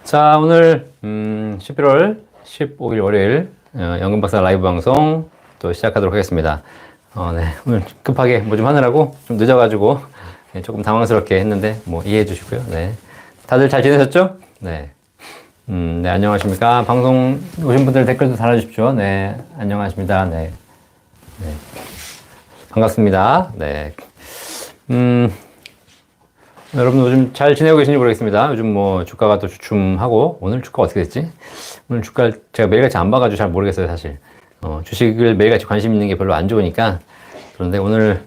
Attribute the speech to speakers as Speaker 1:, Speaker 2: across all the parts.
Speaker 1: 자, 오늘 11월 15일 월요일 연금박사 라이브 방송 또 시작하도록 하겠습니다. 네, 오늘 급하게 뭐 좀 하느라고 좀 늦어가지고 조금 당황스럽게 했는데 뭐 이해해 주시고요. 네, 다들 잘 지내셨죠? 네, 네, 안녕하십니까? 방송 오신 분들 댓글도 달아주십시오. 네, 안녕하십니다. 네, 네, 반갑습니다. 네, 여러분 요즘 잘 지내고 계신지 모르겠습니다. 요즘 뭐 주가가 또 주춤하고, 오늘 주가 어떻게 됐지? 오늘 주가 제가 매일같이 안 봐가지고 잘 모르겠어요, 사실. 주식을 매일같이 관심 있는 게 별로 안 좋으니까. 그런데 오늘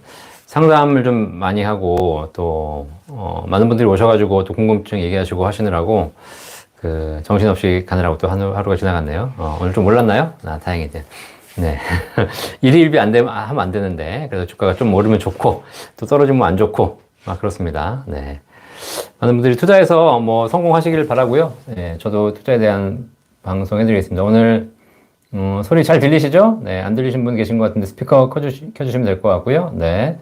Speaker 1: 상담을 좀 많이 하고, 또, 많은 분들이 오셔가지고 또 궁금증 얘기하시고 하시느라고, 정신없이 가느라고 또 하루가 지나갔네요. 오늘 좀 몰랐나요? 다행이네. 네. 일희일비 하면 안 되는데, 그래서 주가가 좀 오르면 좋고, 또 떨어지면 안 좋고, 그렇습니다. 네. 많은 분들이 투자해서 뭐 성공하시길 바라고요. 네, 저도 투자에 대한 방송 해드리겠습니다. 오늘 소리 잘 들리시죠? 네, 안 들리신 분 계신 것 같은데 스피커 켜주시면 될 것 같고요. 네.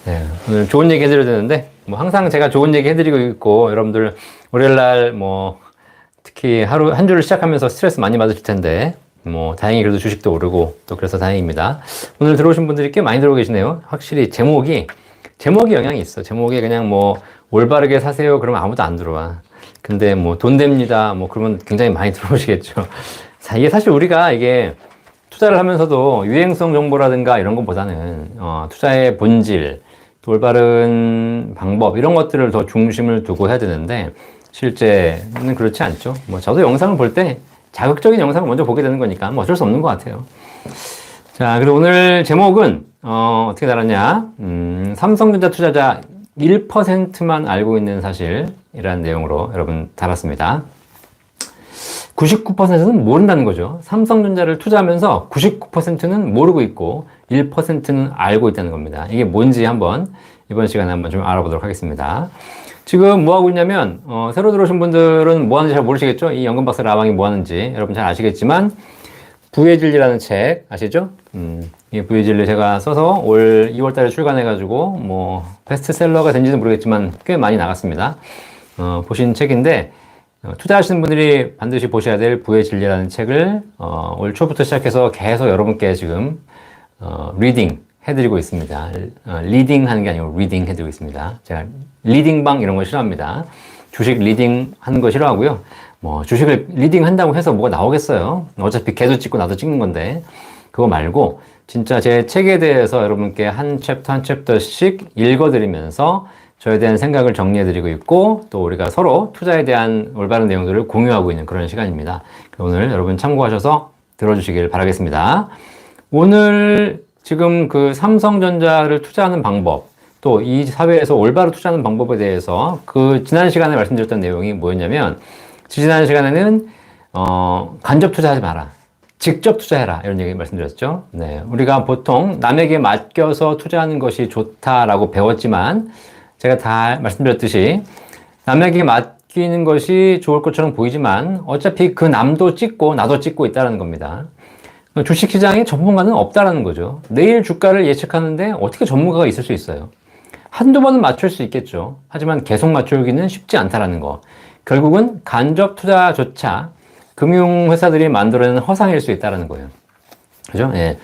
Speaker 1: 네, 오늘 좋은 얘기 해드려야 되는데 뭐 항상 제가 좋은 얘기 해드리고 있고, 여러분들 월요일날 뭐 특히 한 주를 시작하면서 스트레스 많이 받으실 텐데 뭐 다행히 그래도 주식도 오르고 또 그래서 다행입니다. 오늘 들어오신 분들이 꽤 많이 들어오고 계시네요. 확실히 제목이 영향이 있어. 제목에 그냥 뭐 올바르게 사세요 그러면 아무도 안 들어와. 근데 뭐 돈 됩니다 뭐 그러면 굉장히 많이 들어오시겠죠. 자, 이게 사실 우리가 이게 투자를 하면서도 유행성 정보라든가 이런 것보다는 투자의 본질, 또 올바른 방법 이런 것들을 더 중심을 두고 해야 되는데 실제는 그렇지 않죠. 뭐 저도 영상을 볼 때 자극적인 영상을 먼저 보게 되는 거니까 뭐 어쩔 수 없는 것 같아요. 자, 그리고 오늘 제목은 어떻게 달았냐? 삼성전자 투자자 1%만 알고 있는 사실이라는 내용으로 여러분 달았습니다. 99%는 모른다는 거죠. 삼성전자를 투자하면서 99%는 모르고 있고 1%는 알고 있다는 겁니다. 이게 뭔지 이번 시간에 한번 좀 알아보도록 하겠습니다. 지금 뭐 하고 있냐면 새로 들어오신 분들은 뭐 하는지 잘 모르시겠죠? 이 연금박사 라방이 뭐 하는지 여러분 잘 아시겠지만 부의 진리라는 책 아시죠? 이 부의 진리 제가 써서 올 2월 달에 출간해가지고 뭐 베스트셀러가 된지는 모르겠지만 꽤 많이 나갔습니다. 보신 책인데 투자하시는 분들이 반드시 보셔야 될 부의 진리라는 책을 올 초부터 시작해서 계속 여러분께 지금 리딩 해드리고 있습니다. 리딩 하는 게 아니고 리딩 해드리고 있습니다. 제가 리딩방 이런 거 싫어합니다. 주식 리딩 하는 거 싫어하고요. 뭐 주식을 리딩 한다고 해서 뭐가 나오겠어요. 어차피 걔도 찍고 나도 찍는 건데 그거 말고 진짜 제 책에 대해서 여러분께 한 챕터 한 챕터씩 읽어드리면서 저에 대한 생각을 정리해드리고 있고, 또 우리가 서로 투자에 대한 올바른 내용들을 공유하고 있는 그런 시간입니다. 오늘 여러분 참고하셔서 들어주시길 바라겠습니다. 오늘 지금 삼성전자를 투자하는 방법, 또 이 사회에서 올바로 투자하는 방법에 대해서 지난 시간에 말씀드렸던 내용이 뭐였냐면, 지난 시간에는 간접 투자하지 마라, 직접 투자해라 이런 얘기 말씀드렸죠. 네, 우리가 보통 남에게 맡겨서 투자하는 것이 좋다라고 배웠지만 제가 다 말씀드렸듯이 남에게 맡기는 것이 좋을 것처럼 보이지만 어차피 그 남도 찍고 나도 찍고 있다는 겁니다. 주식시장에 전문가는 없다라는 거죠. 내일 주가를 예측하는데 어떻게 전문가가 있을 수 있어요? 한두 번은 맞출 수 있겠죠. 하지만 계속 맞추기는 쉽지 않다라는 거. 결국은 간접 투자조차 금융회사들이 만들어내는 허상일 수 있다는 거예요. 그죠? 예.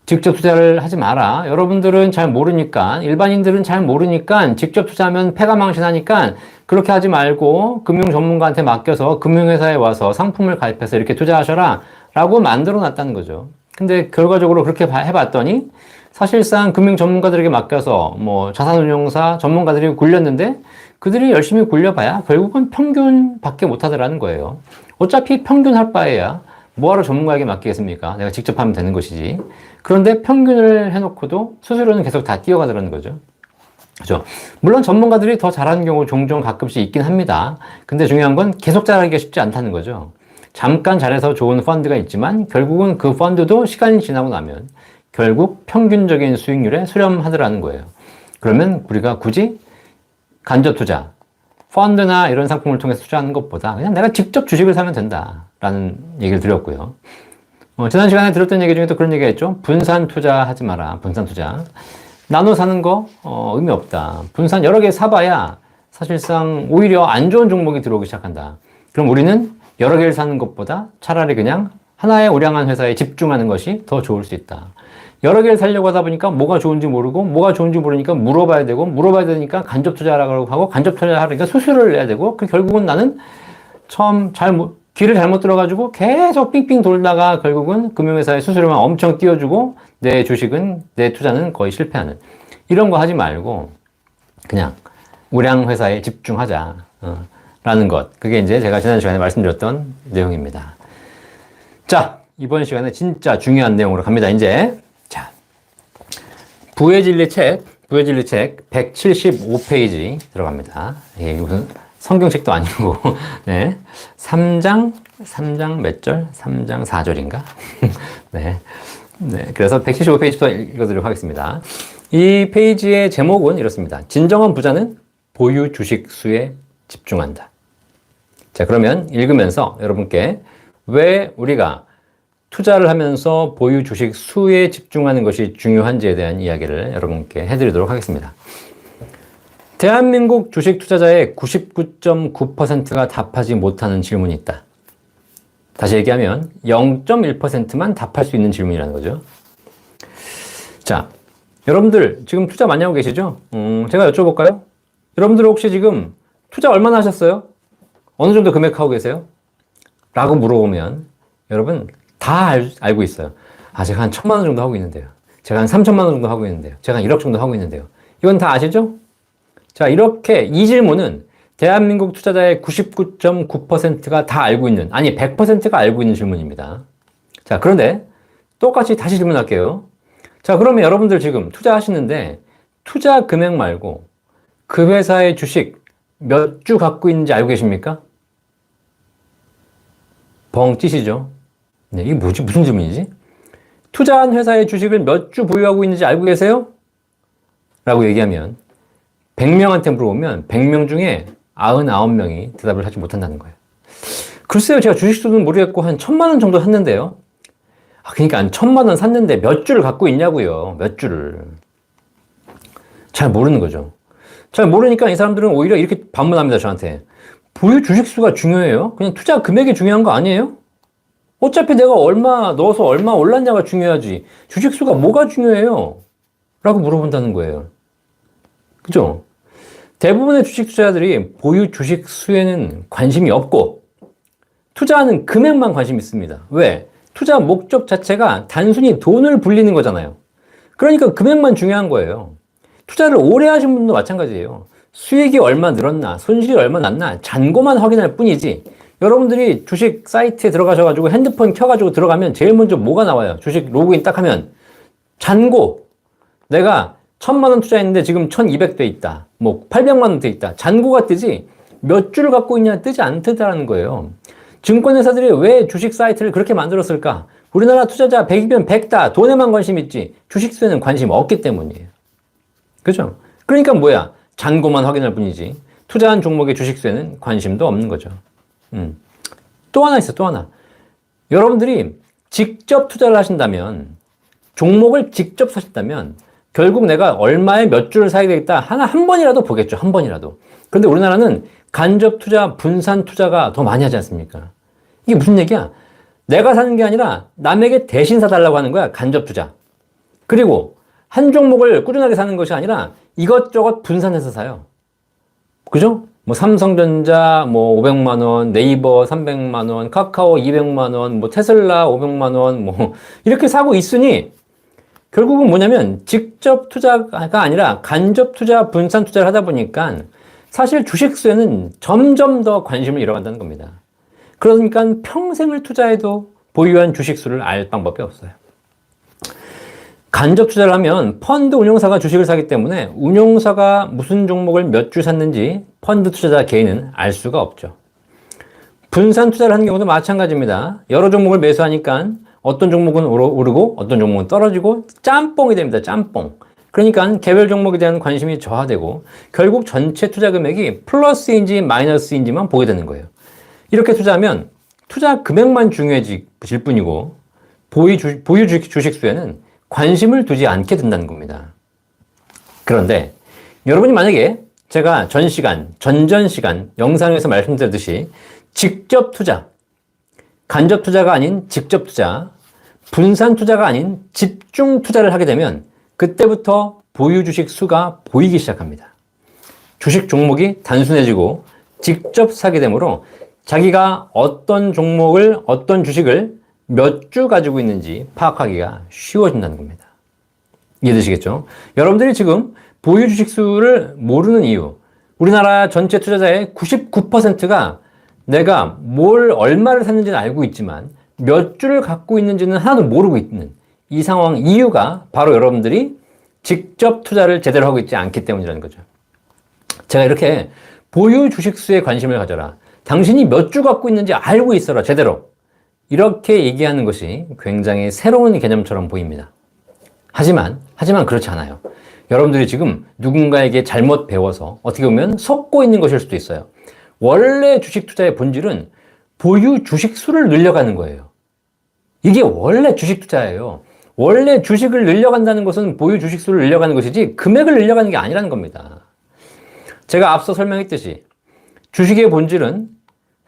Speaker 1: 직접 투자를 하지 마라. 여러분들은 잘 모르니까, 일반인들은 잘 모르니까, 직접 투자하면 패가망신하니까, 그렇게 하지 말고, 금융 전문가한테 맡겨서 금융회사에 와서 상품을 가입해서 이렇게 투자하셔라. 라고 만들어 놨다는 거죠. 근데 결과적으로 그렇게 해봤더니, 사실상 금융 전문가들에게 맡겨서, 뭐, 자산운용사 전문가들이 굴렸는데, 그들이 열심히 굴려봐야 결국은 평균밖에 못하더라는 거예요. 어차피 평균 할 바에야 뭐하러 전문가에게 맡기겠습니까? 내가 직접 하면 되는 것이지. 그런데 평균을 해놓고도 수수료는 계속 다 뛰어가더라는 거죠. 그죠? 물론 전문가들이 더 잘하는 경우 종종 가끔씩 있긴 합니다. 근데 중요한 건 계속 잘하기가 쉽지 않다는 거죠. 잠깐 잘해서 좋은 펀드가 있지만 결국은 그 펀드도 시간이 지나고 나면 결국 평균적인 수익률에 수렴하더라는 거예요. 그러면 우리가 굳이 간접 투자, 펀드나 이런 상품을 통해서 투자하는 것보다 그냥 내가 직접 주식을 사면 된다라는 얘기를 드렸고요. 지난 시간에 들었던 얘기 중에 또 그런 얘기가 있죠. 분산 투자하지 마라. 분산 투자. 나눠 사는 거 의미 없다. 분산 여러 개 사봐야 사실상 오히려 안 좋은 종목이 들어오기 시작한다. 그럼 우리는 여러 개를 사는 것보다 차라리 그냥 하나의 우량한 회사에 집중하는 것이 더 좋을 수 있다. 여러 개를 살려고 하다 보니까 뭐가 좋은지 모르고 뭐가 좋은지 모르니까 물어봐야 되고 물어봐야 되니까 간접 투자하라고 하고 간접 투자하니까 수수료를 내야 되고 그 결국은 나는 처음 길을 잘못 들어가지고 계속 삥삥 돌다가 결국은 금융회사에 수수료만 엄청 띄워주고 내 주식은 내 투자는 거의 실패하는 이런 거 하지 말고 그냥 우량 회사에 집중하자 라는 것. 그게 이제 제가 지난 시간에 말씀드렸던 내용입니다. 자, 이번 시간에 진짜 중요한 내용으로 갑니다. 이제 자, 부의 진리 책 175페이지 들어갑니다. 이게 무슨 성경책도 아니고 네. 3장 몇 절? 3장 4절인가? 네. 네. 그래서 175페이지부터 읽어드리도록 하겠습니다. 이 페이지의 제목은 이렇습니다. 진정한 부자는 보유 주식 수에 집중한다. 자, 그러면 읽으면서 여러분께 왜 우리가 투자를 하면서 보유 주식 수에 집중하는 것이 중요한지에 대한 이야기를 여러분께 해드리도록 하겠습니다. 대한민국 주식 투자자의 99.9%가 답하지 못하는 질문이 있다. 다시 얘기하면 0.1%만 답할 수 있는 질문이라는 거죠. 자, 여러분들 지금 투자 많이 하고 계시죠? 제가 여쭤볼까요? 여러분들 혹시 지금 투자 얼마나 하셨어요? 어느 정도 금액 하고 계세요? 라고 물어보면 여러분 다 알고 있어요. 아, 제가 한 1,000만 원 정도 하고 있는데요. 제가 한 3,000만 원 정도 하고 있는데요. 제가 한 1억 정도 하고 있는데요. 이건 다 아시죠? 자, 이렇게 이 질문은 대한민국 투자자의 99.9%가 다 알고 있는, 아니 100%가 알고 있는 질문입니다. 자, 그런데 똑같이 다시 질문할게요. 자, 그러면 여러분들 지금 투자하시는데 투자 금액 말고 그 회사의 주식 몇 주 갖고 있는지 알고 계십니까? 벙 찌시죠? 네, 이게 뭐지? 무슨 질문이지? 투자한 회사의 주식을 몇 주 보유하고 있는지 알고 계세요? 라고 얘기하면 100명한테 물어보면 100명 중에 99명이 대답을 하지 못한다는 거예요. 글쎄요, 제가 주식수는 모르겠고 한 1,000만 원 정도 샀는데요. 아, 그러니까 한 1,000만 원 샀는데 몇 주를 갖고 있냐고요. 몇 주를. 잘 모르는 거죠. 잘 모르니까 이 사람들은 오히려 이렇게 반문합니다, 저한테. 보유 주식수가 중요해요? 그냥 투자 금액이 중요한 거 아니에요? 어차피 내가 얼마 넣어서 얼마 올랐냐가 중요하지. 주식수가 뭐가 중요해요? 라고 물어본다는 거예요. 그죠? 대부분의 주식 투자자들이 보유 주식 수에는 관심이 없고 투자하는 금액만 관심이 있습니다. 왜? 투자 목적 자체가 단순히 돈을 불리는 거잖아요. 그러니까 금액만 중요한 거예요. 투자를 오래 하신 분도 마찬가지예요. 수익이 얼마 늘었나, 손실이 얼마 났나 잔고만 확인할 뿐이지 여러분들이 주식 사이트에 들어가셔가지고 핸드폰 켜가지고 들어가면 제일 먼저 뭐가 나와요? 주식 로그인 딱 하면 잔고, 내가 1,000만 원 투자했는데 지금 1,200 돼 있다. 뭐 800만 원 돼 있다. 잔고가 뜨지 몇 주를 갖고 있냐 뜨지 않다는 거예요. 증권회사들이 왜 주식 사이트를 그렇게 만들었을까? 우리나라 투자자 100이면 100다. 돈에만 관심 있지 주식수에는 관심 없기 때문이에요. 그죠? 그러니까 뭐야? 잔고만 확인할 뿐이지 투자한 종목의 주식수에는 관심도 없는 거죠. 또 하나 있어, 또 하나. 여러분들이 직접 투자를 하신다면, 종목을 직접 사신다면 결국 내가 얼마에 몇 주를 사야 되겠다 한 번이라도 보겠죠. 한 번이라도. 그런데 우리나라는 간접 투자, 분산 투자가 더 많이 하지 않습니까? 이게 무슨 얘기야? 내가 사는 게 아니라 남에게 대신 사달라고 하는 거야. 간접 투자. 그리고 한 종목을 꾸준하게 사는 것이 아니라 이것저것 분산해서 사요. 그죠? 뭐 삼성전자 뭐 500만 원, 네이버 300만 원, 카카오 200만 원, 뭐 테슬라 500만 원, 뭐 이렇게 사고 있으니 결국은 뭐냐면 직접 투자가 아니라 간접 투자, 분산 투자를 하다 보니까 사실 주식수에는 점점 더 관심을 잃어간다는 겁니다. 그러니까 평생을 투자해도 보유한 주식수를 알 방법이 없어요. 간접 투자를 하면 펀드 운용사가 주식을 사기 때문에 운용사가 무슨 종목을 몇 주 샀는지 펀드 투자자 개인은 알 수가 없죠. 분산 투자를 하는 경우도 마찬가지입니다. 여러 종목을 매수하니까 어떤 종목은 오르고 어떤 종목은 떨어지고 짬뽕이 됩니다. 짬뽕. 그러니까 개별 종목에 대한 관심이 저하되고 결국 전체 투자 금액이 플러스인지 마이너스인지만 보게 되는 거예요. 이렇게 투자하면 투자 금액만 중요해질 뿐이고 보유 주식수에는 관심을 두지 않게 된다는 겁니다. 그런데 여러분이 만약에 제가 전전 시간 영상에서 말씀드렸듯이 직접 투자, 간접 투자가 아닌 직접 투자, 분산 투자가 아닌 집중 투자를 하게 되면 그때부터 보유 주식 수가 보이기 시작합니다. 주식 종목이 단순해지고 직접 사게 되므로 자기가 어떤 종목을, 어떤 주식을 몇 주 가지고 있는지 파악하기가 쉬워진다는 겁니다. 이해되시겠죠? 여러분들이 지금 보유 주식 수를 모르는 이유, 우리나라 전체 투자자의 99%가 내가 얼마를 샀는지는 알고 있지만 몇 주를 갖고 있는지는 하나도 모르고 있는 이 상황 이유가 바로 여러분들이 직접 투자를 제대로 하고 있지 않기 때문이라는 거죠. 제가 이렇게 보유 주식수에 관심을 가져라. 당신이 몇 주 갖고 있는지 알고 있어라. 제대로. 이렇게 얘기하는 것이 굉장히 새로운 개념처럼 보입니다. 하지만 그렇지 않아요. 여러분들이 지금 누군가에게 잘못 배워서 어떻게 보면 속고 있는 것일 수도 있어요. 원래 주식 투자의 본질은 보유 주식 수를 늘려가는 거예요. 이게 원래 주식 투자예요. 원래 주식을 늘려간다는 것은 보유 주식 수를 늘려가는 것이지 금액을 늘려가는 게 아니라는 겁니다. 제가 앞서 설명했듯이 주식의 본질은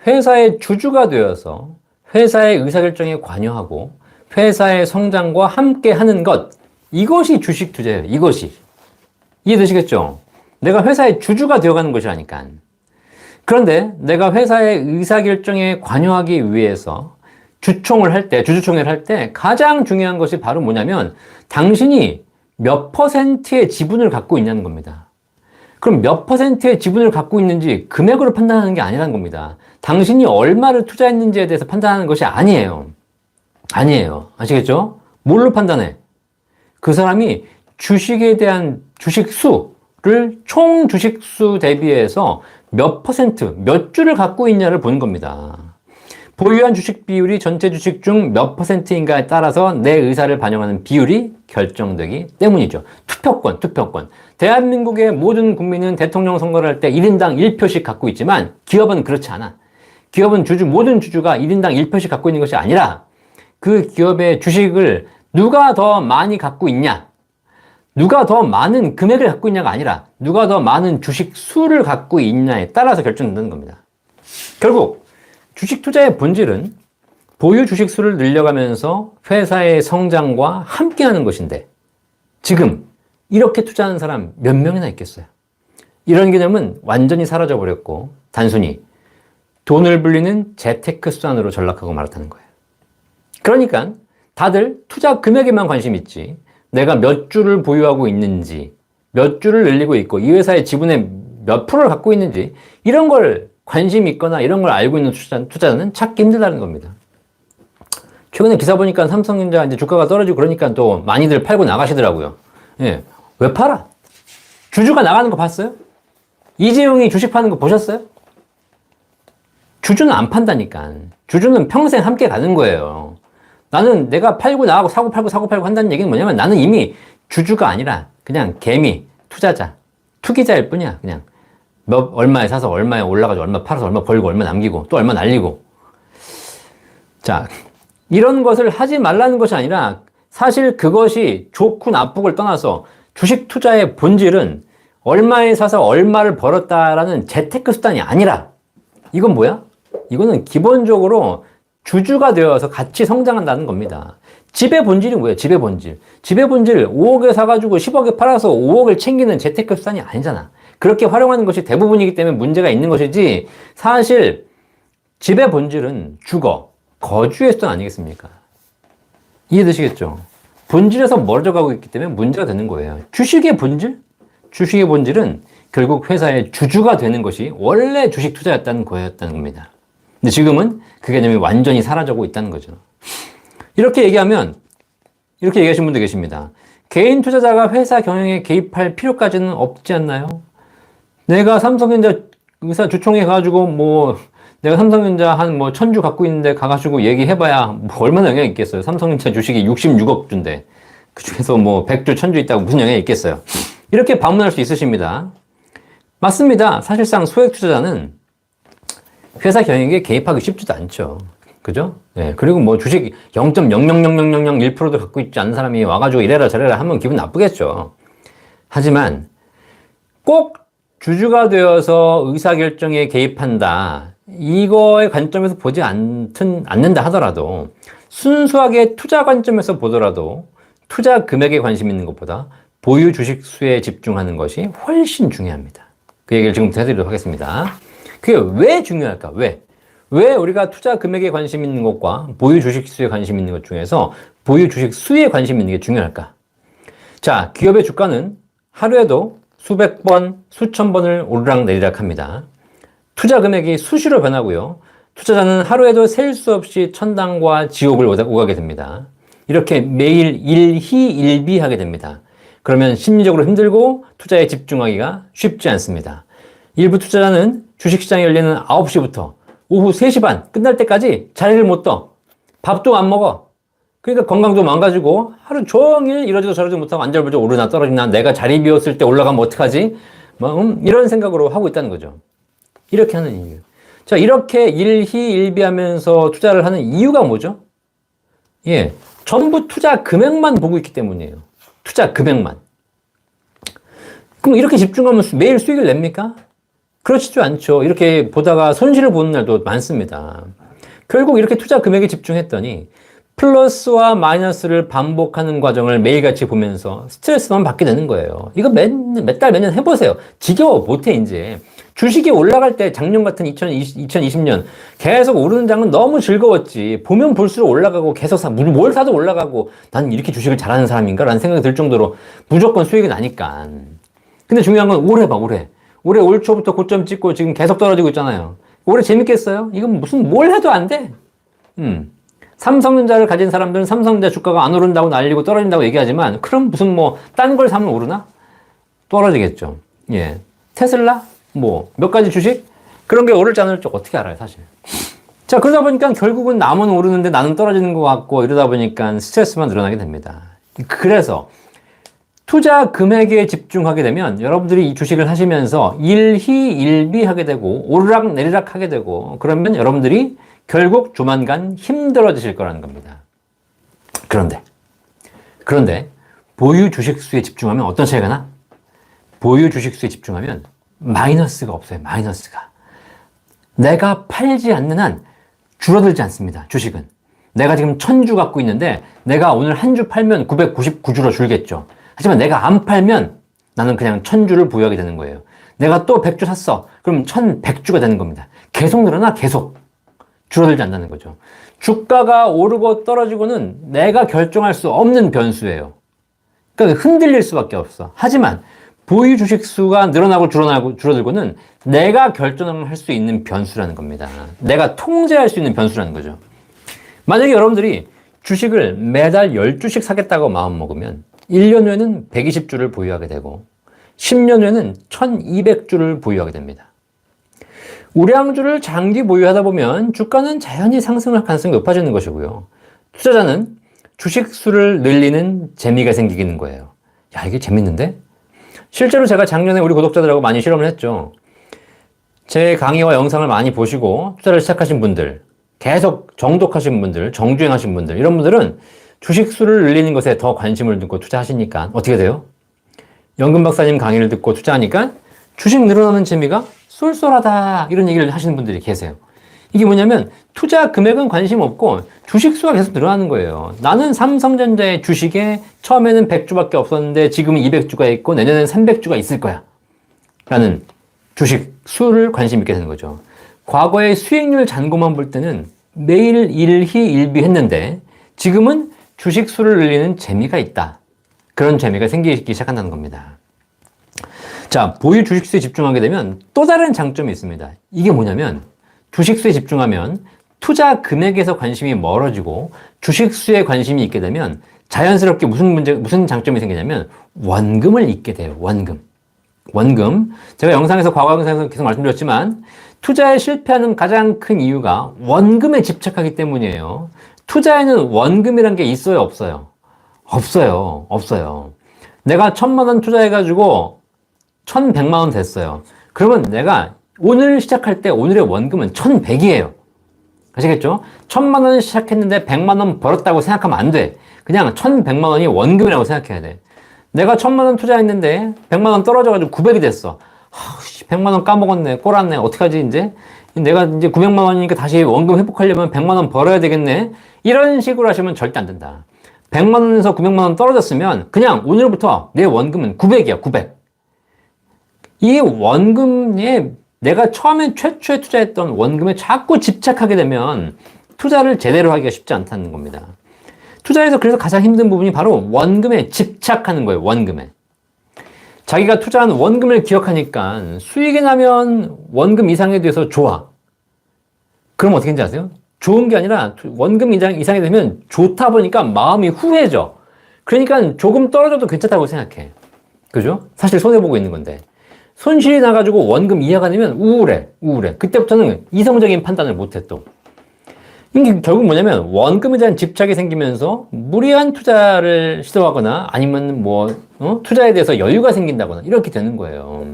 Speaker 1: 회사의 주주가 되어서 회사의 의사결정에 관여하고 회사의 성장과 함께 하는 것, 이것이 주식 투자예요. 이것이. 이해되시겠죠? 내가 회사의 주주가 되어가는 것이라니까. 그런데 내가 회사의 의사결정에 관여하기 위해서 주주총회를 할 때 가장 중요한 것이 바로 뭐냐면 당신이 몇 퍼센트의 지분을 갖고 있냐는 겁니다. 그럼 몇 퍼센트의 지분을 갖고 있는지 금액으로 판단하는 게 아니라는 겁니다. 당신이 얼마를 투자했는지에 대해서 판단하는 것이 아니에요. 아니에요. 아시겠죠? 뭘로 판단해? 그 사람이 주식에 대한 주식수를 총 주식수 대비해서 몇 퍼센트, 몇 주를 갖고 있냐를 보는 겁니다. 보유한 주식 비율이 전체 주식 중 몇 퍼센트인가에 따라서 내 의사를 반영하는 비율이 결정되기 때문이죠. 투표권. 대한민국의 모든 국민은 대통령 선거를 할 때 1인당 1표씩 갖고 있지만 기업은 그렇지 않아. 기업은 모든 주주가 1인당 1표씩 갖고 있는 것이 아니라 그 기업의 주식을 누가 더 많이 갖고 있냐, 누가 더 많은 금액을 갖고 있냐가 아니라 누가 더 많은 주식 수를 갖고 있냐에 따라서 결정된다는 겁니다. 결국 주식 투자의 본질은 보유 주식 수를 늘려가면서 회사의 성장과 함께하는 것인데 지금 이렇게 투자하는 사람 몇 명이나 있겠어요? 이런 개념은 완전히 사라져 버렸고 단순히 돈을 불리는 재테크 수단으로 전락하고 말았다는 거예요. 그러니까 다들 투자 금액에만 관심 있지 내가 몇 주를 보유하고 있는지, 몇 주를 늘리고 있고 이 회사의 지분의 몇 프로를 갖고 있는지 이런 걸 관심 있거나 이런 걸 알고 있는 투자자는 찾기 힘들다는 겁니다. 최근에 기사 보니까 삼성전자 이제 주가가 떨어지고 그러니까 또 많이들 팔고 나가시더라고요. 예. 왜 팔아? 주주가 나가는 거 봤어요? 이재용이 주식 파는 거 보셨어요? 주주는 안 판다니까. 주주는 평생 함께 가는 거예요. 나는 내가 팔고 나가고 사고 팔고 한다는 얘기는 뭐냐면 나는 이미 주주가 아니라 그냥 개미, 투자자, 투기자일 뿐이야. 그냥 얼마에 사서 얼마에 올라가지고 얼마 팔아서 얼마 벌고 얼마 남기고 또 얼마 날리고. 자, 이런 것을 하지 말라는 것이 아니라 사실 그것이 좋고 나쁘고를 떠나서 주식 투자의 본질은 얼마에 사서 얼마를 벌었다라는 재테크 수단이 아니라 이건 뭐야? 이거는 기본적으로 주주가 되어서 같이 성장한다는 겁니다. 집의 본질이 뭐예요? 집의 본질. 집의 본질 5억에 사가지고 10억에 팔아서 5억을 챙기는 재테크 수단이 아니잖아. 그렇게 활용하는 것이 대부분이기 때문에 문제가 있는 것이지 사실 집의 본질은 거주의 수단 아니겠습니까? 이해되시겠죠? 본질에서 멀어져 가고 있기 때문에 문제가 되는 거예요. 주식의 본질은 결국 회사의 주주가 되는 것이 원래 주식 투자였다는 거였다는 겁니다. 근데 지금은 그 개념이 완전히 사라지고 있다는 거죠. 이렇게 얘기하시는 분도 계십니다. 개인 투자자가 회사 경영에 개입할 필요까지는 없지 않나요? 내가 삼성전자 의사 주총에 가가지고 내가 삼성전자 한 1000주 갖고 있는데 가가지고 얘기해봐야 얼마나 영향이 있겠어요. 삼성전자 주식이 66억 주인데 그 중에서 100주, 1000주 있다고 무슨 영향이 있겠어요. 이렇게 반문할 수 있으십니다. 맞습니다. 사실상 소액 투자자는 회사 경영에 개입하기 쉽지도 않죠. 그죠? 예. 그리고 주식 0.0000001%도 갖고 있지 않은 사람이 와가지고 이래라 저래라 하면 기분 나쁘겠죠. 하지만 꼭 주주가 되어서 의사결정에 개입한다. 이거의 관점에서 보지 않는다 하더라도 순수하게 투자 관점에서 보더라도 투자 금액에 관심 있는 것보다 보유 주식 수에 집중하는 것이 훨씬 중요합니다. 그 얘기를 지금부터 해드리도록 하겠습니다. 그게 왜 중요할까? 왜 우리가 투자 금액에 관심 있는 것과 보유 주식 수에 관심 있는 것 중에서 보유 주식 수에 관심 있는 게 중요할까? 자, 기업의 주가는 하루에도 수백 번, 수천 번을 오르락내리락 합니다. 투자 금액이 수시로 변하고요. 투자자는 하루에도 셀 수 없이 천당과 지옥을 오가게 됩니다. 이렇게 매일 일희일비하게 됩니다. 그러면 심리적으로 힘들고 투자에 집중하기가 쉽지 않습니다. 일부 투자자는 주식시장이 열리는 9시부터 오후 3시 반 끝날 때까지 자리를 못 떠. 밥도 안 먹어. 그러니까 건강도 망가지고 하루 종일 이러지도 저러지도 못하고 안절부절 오르나 떨어지나 내가 자리 비웠을 때 올라가면 어떡하지? 이런 생각으로 하고 있다는 거죠. 이렇게 하는 이유. 자, 이렇게 일희일비하면서 투자를 하는 이유가 뭐죠? 예, 전부 투자 금액만 보고 있기 때문이에요. 투자 금액만. 그럼 이렇게 집중하면 매일 수익을 냅니까? 그렇지도 않죠. 이렇게 보다가 손실을 보는 날도 많습니다. 결국 이렇게 투자 금액에 집중했더니 플러스와 마이너스를 반복하는 과정을 매일같이 보면서 스트레스만 받게 되는 거예요. 이거 몇 달, 몇 년 해보세요. 지겨워, 못해, 이제. 주식이 올라갈 때 작년 같은 2020년 계속 오르는 장은 너무 즐거웠지. 보면 볼수록 올라가고 계속 뭘 사도 올라가고 난 이렇게 주식을 잘하는 사람인가? 라는 생각이 들 정도로 무조건 수익이 나니까. 근데 중요한 건 올해 봐, 올해. 올해 올 초부터 고점 찍고 지금 계속 떨어지고 있잖아요. 올해 재밌겠어요? 이건 뭘 해도 안 돼. 삼성전자를 가진 사람들은 삼성전자 주가가 안 오른다고 날리고 떨어진다고 얘기하지만 그럼 무슨 딴 걸 사면 오르나? 떨어지겠죠. 예. 테슬라? 몇 가지 주식? 그런 게 오를지 안 오를지 어떻게 알아요, 사실. 자, 그러다 보니까 결국은 남은 오르는데 나는 떨어지는 것 같고 이러다 보니까 스트레스만 늘어나게 됩니다. 그래서 투자 금액에 집중하게 되면 여러분들이 이 주식을 하시면서 일희일비하게 되고 오르락 내리락 하게 되고 그러면 여러분들이 결국 조만간 힘들어지실 거라는 겁니다. 그런데 보유 주식 수에 집중하면 어떤 차이가 나? 보유 주식 수에 집중하면 마이너스가 없어요. 마이너스가. 내가 팔지 않는 한 줄어들지 않습니다. 주식은. 내가 지금 1000주 갖고 있는데 내가 오늘 한 주 팔면 999주로 줄겠죠. 하지만 내가 안 팔면 나는 그냥 1000주를 보유하게 되는 거예요. 내가 또 100주 샀어. 그럼 1100주가 되는 겁니다. 계속 늘어나 계속. 줄어들지 않는다는 거죠. 주가가 오르고 떨어지고는 내가 결정할 수 없는 변수예요. 그러니까 흔들릴 수밖에 없어. 하지만 보유 주식 수가 늘어나고 줄어들고는 내가 결정할 수 있는 변수라는 겁니다. 내가 통제할 수 있는 변수라는 거죠. 만약에 여러분들이 주식을 매달 10주씩 사겠다고 마음먹으면 1년 후에는 120주를 보유하게 되고 10년 후에는 1200주를 보유하게 됩니다. 우량주를 장기 보유하다 보면 주가는 자연히 상승할 가능성이 높아지는 것이고요. 투자자는 주식 수를 늘리는 재미가 생기는 거예요. 야, 이게 재밌는데? 실제로 제가 작년에 우리 구독자들하고 많이 실험을 했죠. 제 강의와 영상을 많이 보시고 투자를 시작하신 분들, 계속 정독하신 분들, 정주행하신 분들, 이런 분들은 주식 수를 늘리는 것에 더 관심을 두고 투자하시니까 어떻게 돼요? 연금 박사님 강의를 듣고 투자하니까 주식 늘어나는 재미가 쏠쏠하다, 이런 얘기를 하시는 분들이 계세요. 이게 뭐냐면 투자 금액은 관심 없고 주식 수가 계속 늘어나는 거예요. 나는 삼성전자의 주식에 처음에는 100주밖에 없었는데 지금은 200주가 있고 내년에는 300주가 있을 거야 라는 주식 수를 관심 있게 되는 거죠. 과거의 수익률 잔고만 볼 때는 매일 일희일비했는데 지금은 주식 수를 늘리는 재미가 있다. 그런 재미가 생기기 시작한다는 겁니다. 자, 보유 주식수에 집중하게 되면 또 다른 장점이 있습니다. 이게 뭐냐면 주식수에 집중하면 투자 금액에서 관심이 멀어지고 주식수에 관심이 있게 되면 자연스럽게 무슨 장점이 생기냐면 원금을 잊게 돼요. 원금. 제가 과거 영상에서 계속 말씀드렸지만 투자에 실패하는 가장 큰 이유가 원금에 집착하기 때문이에요. 투자에는 원금이란 게 있어요, 없어요? 없어요. 내가 1000만 원 투자해가지고 1100만 원 됐어요. 그러면 내가 오늘 시작할 때 오늘의 원금은 1100이에요. 아시겠죠? 1000만 원 시작했는데 100만 원 벌었다고 생각하면 안 돼. 그냥 1100만 원이 원금이라고 생각해야 돼. 내가 1000만 원 투자했는데 100만 원 떨어져가지고 900이 됐어. 100만 원 까먹었네. 꼬랐네. 어떡하지, 이제? 내가 이제 900만 원이니까 다시 원금 회복하려면 100만 원 벌어야 되겠네. 이런 식으로 하시면 절대 안 된다. 100만 원에서 900만 원 떨어졌으면 그냥 오늘부터 내 원금은 900이야, 900. 이 원금에 내가 처음에 최초에 투자했던 원금에 자꾸 집착하게 되면 투자를 제대로 하기가 쉽지 않다는 겁니다. 투자에서 그래서 가장 힘든 부분이 바로 원금에 집착하는 거예요, 원금에. 자기가 투자한 원금을 기억하니까 수익이 나면 원금 이상에 대해서 좋아. 그럼 어떻게 하는지 아세요? 좋은 게 아니라 원금 이상이 되면 좋다 보니까 마음이 후해져. 그러니까 조금 떨어져도 괜찮다고 생각해. 그죠? 사실 손해보고 있는 건데. 손실이 나가지고 원금 이하가 되면 우울해. 그때부터는 이성적인 판단을 못해 또. 이게 결국 뭐냐면 원금에 대한 집착이 생기면서 무리한 투자를 시도하거나 아니면 투자에 대해서 여유가 생긴다거나 이렇게 되는 거예요.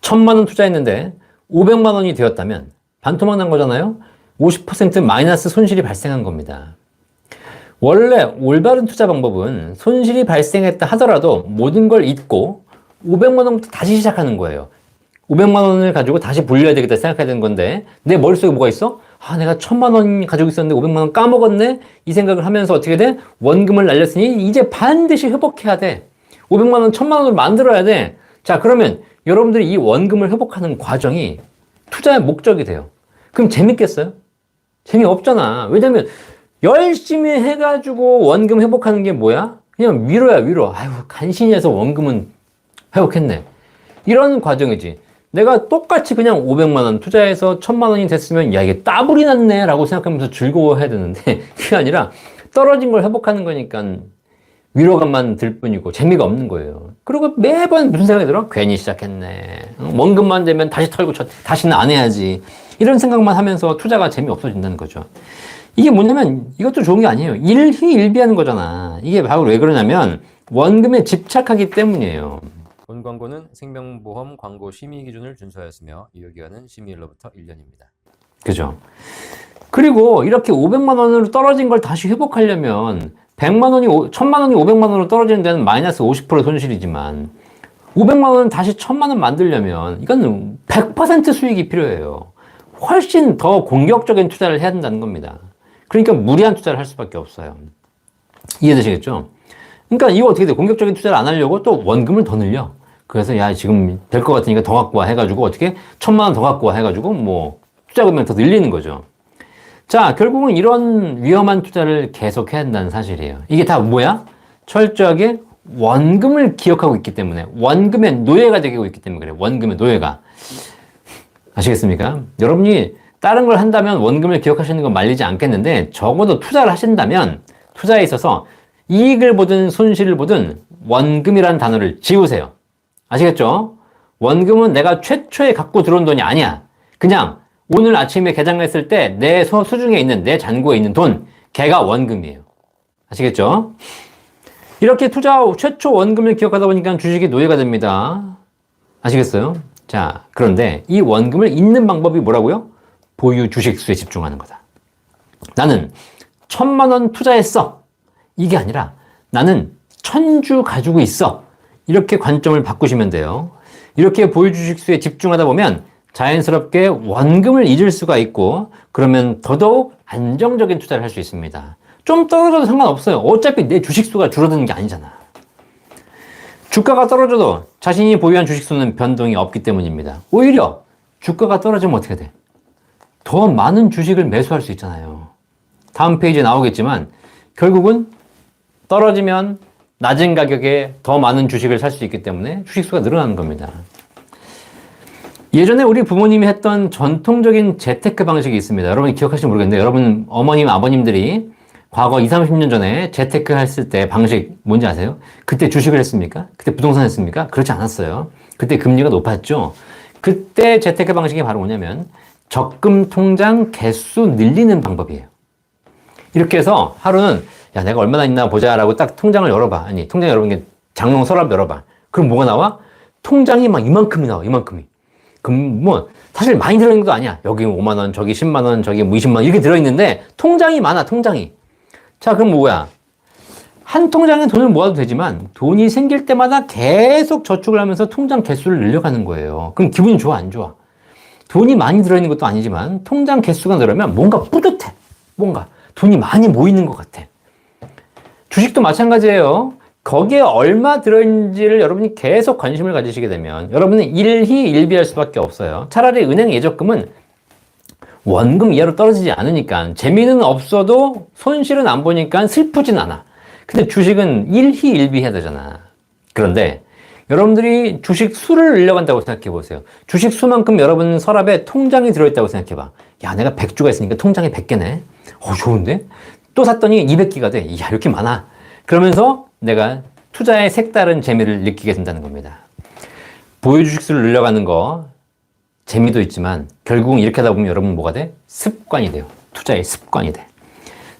Speaker 1: 1000만 원 투자했는데 500만 원이 되었다면 반토막 난 거잖아요. 50% 마이너스 손실이 발생한 겁니다. 원래 올바른 투자 방법은 손실이 발생했다 하더라도 모든 걸 잊고 500만 원부터 다시 시작하는 거예요. 500만 원을 가지고 다시 불려야 되겠다 생각해야 되는 건데 내 머릿속에 뭐가 있어? 내가 1000만 원 가지고 있었는데 500만 원 까먹었네? 이 생각을 하면서 어떻게 돼? 원금을 날렸으니 이제 반드시 회복해야 돼. 500만 원, 1000만 원을 만들어야 돼. 자, 그러면 여러분들이 이 원금을 회복하는 과정이 투자의 목적이 돼요. 그럼 재밌겠어요? 재미없잖아. 왜냐면 열심히 해가지고 원금 회복하는 게 뭐야? 그냥 위로야, 위로. 아유, 간신히 해서 원금은 회복했네. 이런 과정이지. 내가 똑같이 그냥 500만 원 투자해서 1000만 원이 됐으면 야, 이게 따블이 났네 라고 생각하면서 즐거워해야 되는데 그게 아니라 떨어진 걸 회복하는 거니까 위로감만 들 뿐이고 재미가 없는 거예요. 그리고 매번 무슨 생각이 들어? 괜히 시작했네. 원금만 되면 다시 털고 다시는 안 해야지. 이런 생각만 하면서 투자가 재미없어진다는 거죠. 이게 뭐냐면 이것도 좋은 게 아니에요. 일희일비하는 거잖아. 이게 바로 왜 그러냐면 원금에 집착하기 때문이에요.
Speaker 2: 본 광고는 생명보험 광고 심의 기준을 준수하였으며 유효기간은 심의일로부터 1년입니다.
Speaker 1: 그죠? 그리고 이렇게 500만 원으로 떨어진 걸 다시 회복하려면 100만 원이 1000만 원이 500만 원으로 떨어지는 데는 마이너스 50% 손실이지만 500만 원은 다시 1000만 원 만들려면 이건 100% 수익이 필요해요. 훨씬 더 공격적인 투자를 해야 된다는 겁니다. 그러니까 무리한 투자를 할 수밖에 없어요. 이해되시겠죠? 그러니까 이거 어떻게 돼? 공격적인 투자를 안 하려고 또 원금을 더 늘려. 그래서 야, 지금 될 것 같으니까 더 갖고 와 해가지고 어떻게 1000만 원 더 갖고 와 해가지고 투자 금액 더 늘리는 거죠. 자, 결국은 이런 위험한 투자를 계속 해야 한다는 사실이에요. 이게 다 뭐야? 철저하게 원금을 기억하고 있기 때문에, 원금의 노예가 되고 있기 때문에 그래요. 원금의 노예가. 아시겠습니까? 여러분이 다른 걸 한다면 원금을 기억하시는 건 말리지 않겠는데 적어도 투자를 하신다면 투자에 있어서 이익을 보든 손실을 보든 원금이라는 단어를 지우세요. 아시겠죠? 원금은 내가 최초에 갖고 들어온 돈이 아니야. 그냥 오늘 아침에 개장했을 때 내 수중에 있는 내 잔고에 있는 돈, 걔가 원금이에요. 아시겠죠? 이렇게 투자 최초 원금을 기억하다 보니까 주식이 노예가 됩니다. 아시겠어요? 자, 그런데 이 원금을 잊는 방법이 뭐라고요? 보유 주식수에 집중하는 거다. 나는 1000만 원 투자했어. 이게 아니라 나는 1000주 가지고 있어. 이렇게 관점을 바꾸시면 돼요. 이렇게 보유 주식수에 집중하다 보면 자연스럽게 원금을 잊을 수가 있고 그러면 더더욱 안정적인 투자를 할 수 있습니다. 좀 떨어져도 상관없어요. 어차피 내 주식수가 줄어드는 게 아니잖아. 주가가 떨어져도 자신이 보유한 주식수는 변동이 없기 때문입니다. 오히려 주가가 떨어지면 어떻게 돼? 더 많은 주식을 매수할 수 있잖아요. 다음 페이지에 나오겠지만 결국은 떨어지면 낮은 가격에 더 많은 주식을 살 수 있기 때문에 주식수가 늘어나는 겁니다. 예전에 우리 부모님이 했던 전통적인 재테크 방식이 있습니다. 여러분이 기억하실지 모르겠는데 여러분 어머님, 아버님들이 과거 20, 30년 전에 재테크 했을 때 방식 뭔지 아세요? 그때 주식을 했습니까? 그때 부동산 했습니까? 그렇지 않았어요. 그때 금리가 높았죠. 그때 재테크 방식이 바로 뭐냐면 적금 통장 개수 늘리는 방법이에요. 이렇게 해서 하루는 야, 내가 얼마나 있나 보자라고 딱 통장을 열어봐. 아니, 통장 열어보는 게 장롱 서랍 열어봐. 그럼 뭐가 나와? 통장이 막 이만큼이 나와, 이만큼이. 그럼 사실 많이 들어있는 것도 아니야. 여기 5만원, 저기 10만원, 저기 20만원 이렇게 들어있는데 통장이 많아, 통장이. 자, 그럼 뭐야? 한 통장에 돈을 모아도 되지만 돈이 생길 때마다 계속 저축을 하면서 통장 개수를 늘려가는 거예요. 그럼 기분이 좋아, 안 좋아? 돈이 많이 들어있는 것도 아니지만 통장 개수가 늘으면 뭔가 뿌듯해. 뭔가 돈이 많이 모이는 것 같아. 주식도 마찬가지예요. 거기에 얼마 들어있는지를 여러분이 계속 관심을 가지시게 되면 여러분은 일희일비할 수밖에 없어요. 차라리 은행 예적금은 원금 이하로 떨어지지 않으니까 재미는 없어도 손실은 안 보니까 슬프진 않아. 근데 주식은 일희일비해야 되잖아. 그런데 여러분들이 주식 수를 늘려간다고 생각해 보세요. 주식 수만큼 여러분 서랍에 통장이 들어있다고 생각해 봐. 야, 내가 100주가 있으니까 통장에 100개네. 좋은데? 또 샀더니 200개가 돼. 야, 이렇게 많아. 그러면서 내가 투자의 색다른 재미를 느끼게 된다는 겁니다. 보유 주식 수를 늘려가는 거 재미도 있지만 결국은 이렇게 하다 보면 여러분 뭐가 돼? 습관이 돼요. 투자의 습관이 돼.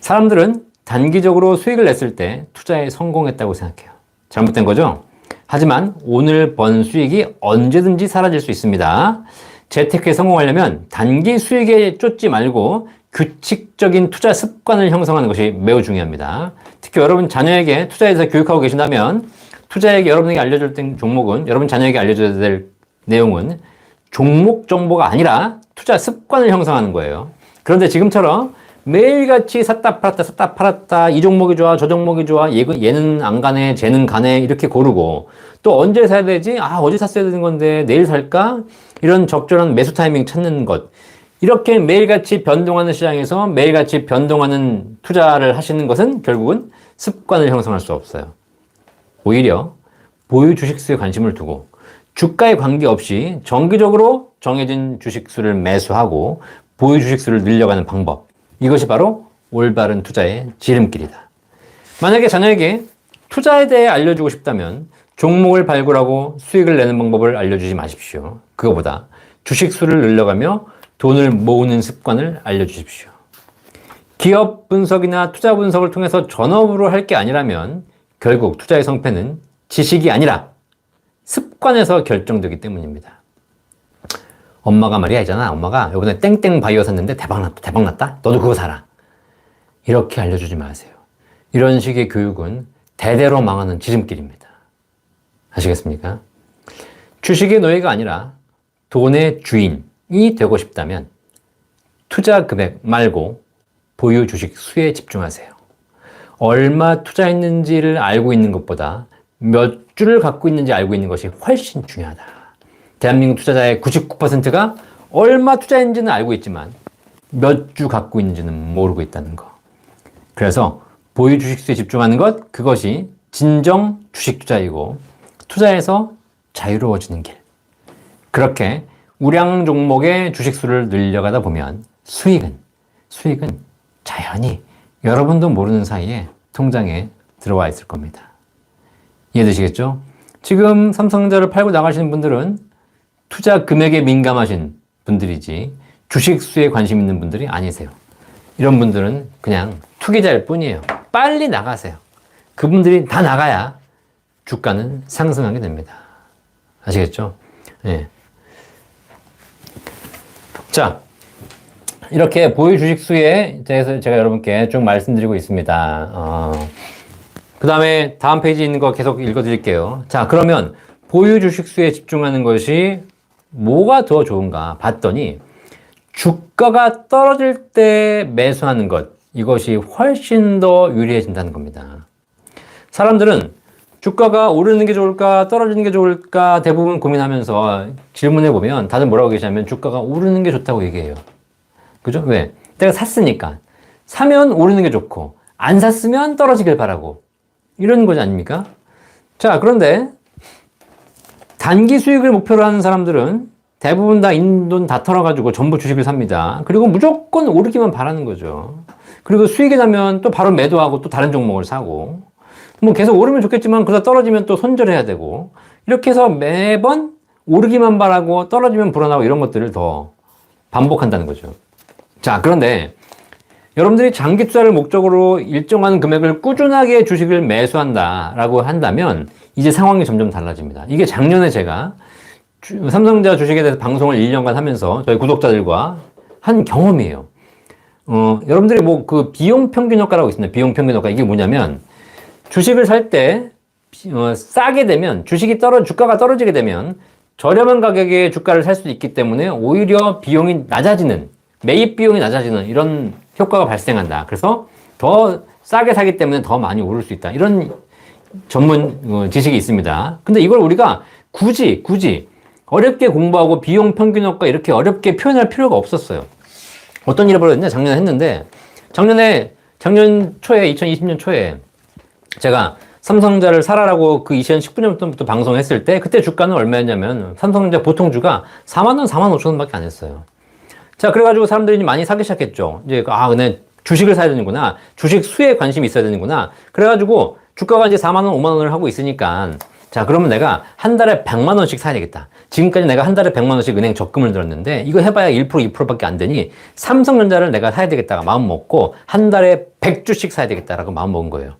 Speaker 1: 사람들은 단기적으로 수익을 냈을 때 투자에 성공했다고 생각해요. 잘못된 거죠? 하지만 오늘 번 수익이 언제든지 사라질 수 있습니다. 재테크에 성공하려면 단기 수익에 쫓지 말고 규칙적인 투자 습관을 형성하는 것이 매우 중요합니다. 특히 여러분 자녀에게 투자에 대해서 교육하고 계신다면 투자에게 여러분에게 알려줄 종목은 여러분 자녀에게 알려줘야 될 내용은 종목 정보가 아니라 투자 습관을 형성하는 거예요. 그런데 지금처럼 매일같이 샀다 팔았다 이 종목이 좋아 저 종목이 좋아 얘는 안 가네 쟤는 가네 이렇게 고르고 또 언제 사야 되지? 어제 샀어야 되는 건데 내일 살까? 이런 적절한 매수 타이밍 찾는 것 이렇게 매일같이 변동하는 시장에서 매일같이 변동하는 투자를 하시는 것은 결국은 습관을 형성할 수 없어요. 오히려 보유 주식수에 관심을 두고 주가에 관계없이 정기적으로 정해진 주식수를 매수하고 보유 주식수를 늘려가는 방법 이것이 바로 올바른 투자의 지름길이다. 만약에 자녀에게 투자에 대해 알려주고 싶다면 종목을 발굴하고 수익을 내는 방법을 알려주지 마십시오. 그거보다 주식수를 늘려가며 돈을 모으는 습관을 알려주십시오. 기업 분석이나 투자 분석을 통해서 전업으로 할 게 아니라면 결국 투자의 성패는 지식이 아니라 습관에서 결정되기 때문입니다. 엄마가 말이야 있잖아. 엄마가 이번에 땡땡 바이오 샀는데 대박 났다. 너도 그거 사라. 이렇게 알려주지 마세요. 이런 식의 교육은 대대로 망하는 지름길입니다. 아시겠습니까? 주식의 노예가 아니라 돈의 주인이 되고 싶다면 투자 금액 말고 보유 주식 수에 집중하세요. 얼마 투자했는지를 알고 있는 것보다 몇 주를 갖고 있는지 알고 있는 것이 훨씬 중요하다. 대한민국 투자자의 99%가 얼마 투자했는지는 알고 있지만 몇 주 갖고 있는지는 모르고 있다는 거. 그래서 보유 주식수에 집중하는 것, 그것이 진정 주식 투자이고 투자에서 자유로워지는 길. 그렇게 우량 종목의 주식수를 늘려가다 보면 수익은 자연히 여러분도 모르는 사이에 통장에 들어와 있을 겁니다. 이해되시겠죠? 지금 삼성전자를 팔고 나가시는 분들은 투자 금액에 민감하신 분들이지 주식수에 관심 있는 분들이 아니세요. 이런 분들은 그냥 투기자일 뿐이에요. 빨리 나가세요. 그분들이 다 나가야 주가는 상승하게 됩니다. 아시겠죠? 네. 자, 이렇게 보유 주식수에 대해서 제가 여러분께 쭉 말씀드리고 있습니다. 그 다음에 다음 페이지에 있는 거 계속 읽어드릴게요. 자, 그러면 보유 주식수에 집중하는 것이 뭐가 더 좋은가 봤더니 주가가 떨어질 때 매수하는 것, 이것이 훨씬 더 유리해진다는 겁니다. 사람들은 주가가 오르는 게 좋을까 떨어지는 게 좋을까 대부분 고민하면서 질문해 보면 다들 뭐라고 계시냐면 주가가 오르는 게 좋다고 얘기해요. 그죠? 왜? 내가 샀으니까. 사면 오르는 게 좋고 안 샀으면 떨어지길 바라고. 이런 거지 아닙니까? 자, 그런데 단기 수익을 목표로 하는 사람들은 대부분 다 있는 돈 다 털어가지고 전부 주식을 삽니다. 그리고 무조건 오르기만 바라는 거죠. 그리고 수익이 나면 또 바로 매도하고 또 다른 종목을 사고 뭐 계속 오르면 좋겠지만 그러다 떨어지면 또 손절해야 되고 이렇게 해서 매번 오르기만 바라고 떨어지면 불안하고 이런 것들을 더 반복한다는 거죠. 자, 그런데 여러분들이 장기 투자를 목적으로 일정한 금액을 꾸준하게 주식을 매수한다라고 한다면 이제 상황이 점점 달라집니다. 이게 작년에 제가 삼성전자 주식에 대해서 방송을 1년간 하면서 저희 구독자들과 한 경험이에요. 여러분들이 뭐 그 비용 평균 효과라고 있습니다. 비용 평균 효과. 이게 뭐냐면 주식을 살 때 싸게 되면 주가가 떨어지게 되면 저렴한 가격에 주가를 살 수 있기 때문에 오히려 비용이 낮아지는, 매입 비용이 낮아지는 이런 효과가 발생한다. 그래서 더 싸게 사기 때문에 더 많이 오를 수 있다. 이런 전문 지식이 있습니다. 근데 이걸 우리가 굳이 어렵게 공부하고 비용 평균효과 이렇게 어렵게 표현할 필요가 없었어요. 어떤 일이 벌어졌냐? 작년에 했는데 작년 초에 2020년 초에 제가 삼성전자를 사라라고 그 2019년부터 방송했을 때 그때 주가는 얼마였냐면 삼성전자 보통 주가 4만 원, 4만 5천 원밖에 안 했어요. 자, 그래가지고 사람들이 많이 사기 시작했죠. 이제 근데 주식을 사야 되는구나. 주식 수에 관심이 있어야 되는구나. 그래가지고 주가가 이제 4만 원, 5만 원을 하고 있으니까 자, 그러면 내가 한 달에 100만 원씩 사야 되겠다. 지금까지 내가 한 달에 100만 원씩 은행 적금을 들었는데 이거 해봐야 1%, 2%밖에 안 되니 삼성전자를 내가 사야 되겠다가 마음 먹고 한 달에 100주씩 사야 되겠다라고 마음 먹은 거예요.